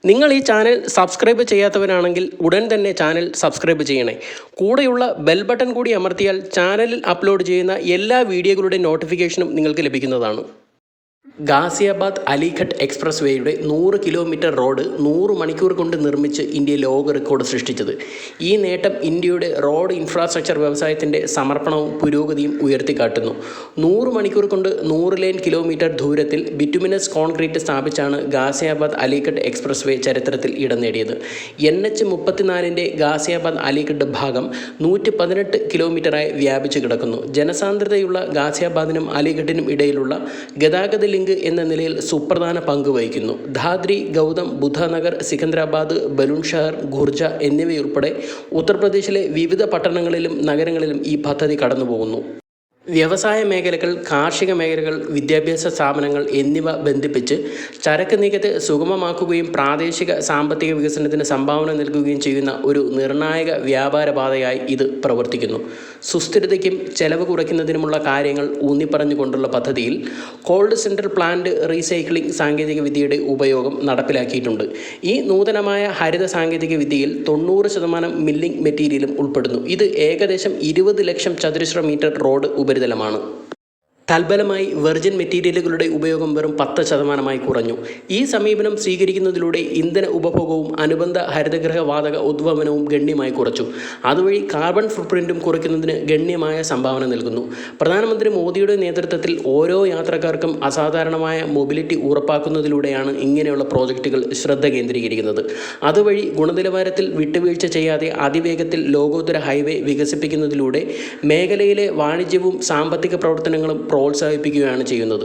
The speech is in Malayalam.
നിങ്ങൾ ഈ ചാനൽ സബ്സ്ക്രൈബ് ചെയ്യാത്തവരാണെങ്കിൽ ഉടൻ തന്നെ ചാനൽ സബ്സ്ക്രൈബ് ചെയ്യണേ. കൂടെയുള്ള ബെൽ ബട്ടൺ കൂടി അമർത്തിയാൽ ചാനലിൽ അപ്ലോഡ് ചെയ്യുന്ന എല്ലാ വീഡിയോകളുടെ നോട്ടിഫിക്കേഷനും നിങ്ങൾക്ക് ലഭിക്കുന്നതാണ്. Ghaziabad Aligarh express വേയുടെ 100 kilometre road 100 മണിക്കൂർ കൊണ്ട് നിർമ്മിച്ച് ഇന്ത്യ ലോക റെക്കോർഡ് സൃഷ്ടിച്ചത്. ഈ നേട്ടം ഇന്ത്യയുടെ റോഡ് ഇൻഫ്രാസ്ട്രക്ചർ വ്യവസായത്തിൻ്റെ സമർപ്പണവും പുരോഗതിയും ഉയർത്തിക്കാട്ടുന്നു. 100 മണിക്കൂർ കൊണ്ട് 100 ലൈൻ കിലോമീറ്റർ ദൂരത്തിൽ ബിറ്റുമിനസ് കോൺക്രീറ്റ് സ്ഥാപിച്ചാണ് ഗാസിയാബാദ് അലിഘട്ട് എക്സ്പ്രസ് വേ ചരിത്രത്തിൽ ഇടം നേടിയത്. NH-34 ഗാസിയാബാദ് അലിഘട്ട് ഭാഗം 118 കിലോമീറ്ററായി വ്യാപിച്ചു കിടക്കുന്നു. ജനസാന്ദ്രതയുള്ള ഗാസിയാബാദിനും അലിഘട്ടിനും ഇടയിലുള്ള ഗതാഗത ലിങ്ക് എന്ന നിലയിൽ സുപ്രധാന പങ്ക് വഹിക്കുന്നു. ധാദ്രി, ഗൗതം ബുദ്ധ നഗർ, സിക്കന്ദരാബാദ്, ബലുൺഷഹർ, ഖുർജ എന്നിവയുൾപ്പെടെ ഉത്തർപ്രദേശിലെ വിവിധ പട്ടണങ്ങളിലും നഗരങ്ങളിലും ഈ പദ്ധതി കടന്നുപോകുന്നു. വ്യവസായ മേഖലകൾ, കാർഷിക മേഖലകൾ, വിദ്യാഭ്യാസ സ്ഥാപനങ്ങൾ എന്നിവ ബന്ധിപ്പിച്ച് ചരക്ക് നീക്കത്തെ സുഗമമാക്കുകയും പ്രാദേശിക സാമ്പത്തിക വികസനത്തിന് സംഭാവന നൽകുകയും ചെയ്യുന്ന ഒരു നിർണായക വ്യാപാര പാതയായി ഇത് പ്രവർത്തിക്കുന്നു. സുസ്ഥിരതയ്ക്കും ചെലവ് കുറയ്ക്കുന്നതിനുമുള്ള കാര്യങ്ങൾ ഊന്നിപ്പറഞ്ഞുകൊണ്ടുള്ള പദ്ധതിയിൽ കോൾഡ് സെൻട്രൽ പ്ലാന്റ് റീസൈക്ലിംഗ് സാങ്കേതിക വിദ്യയുടെ ഉപയോഗം നടപ്പിലാക്കിയിട്ടുണ്ട്. ഈ നൂതനമായ ഹരിത സാങ്കേതിക വിദ്യയിൽ 90% മില്ലിംഗ് മെറ്റീരിയലും ഉൾപ്പെടുന്നു. ഇത് ഏകദേശം 20 ലക്ഷം ചതുരശ്ര മീറ്റർ റോഡ് ഉപരിതലമാണ്. തൽഫലമായി വെർജിൻ മെറ്റീരിയലുകളുടെ ഉപയോഗം വെറും 10% കുറഞ്ഞു. ഈ സമീപനം സ്വീകരിക്കുന്നതിലൂടെ ഇന്ധന ഉപഭോഗവും അനുബന്ധ ഹരിതഗൃഹ വാതക ഉദ്വമനവും ഗണ്യമായി കുറച്ചു. അതുവഴി കാർബൺ ഫുട്പ്രിൻറ്റും കുറയ്ക്കുന്നതിന് ഗണ്യമായ സംഭാവന നൽകുന്നു. പ്രധാനമന്ത്രി മോദിയുടെ നേതൃത്വത്തിൽ ഓരോ യാത്രക്കാർക്കും അസാധാരണമായ മൊബിലിറ്റി ഉറപ്പാക്കുന്നതിലൂടെയാണ് ഇങ്ങനെയുള്ള പ്രോജക്റ്റുകൾ ശ്രദ്ധ കേന്ദ്രീകരിക്കുന്നത്. അതുവഴി ഗുണനിലവാരത്തിൽ വിട്ടുവീഴ്ച ചെയ്യാതെ അതിവേഗത്തിൽ ലോകോത്തര ഹൈവേ വികസിപ്പിക്കുന്നതിലൂടെ മേഖലയിലെ വാണിജ്യവും സാമ്പത്തിക പ്രവർത്തനങ്ങളും പ്രോത്സാഹിപ്പിക്കുകയാണ് ചെയ്യുന്നത്.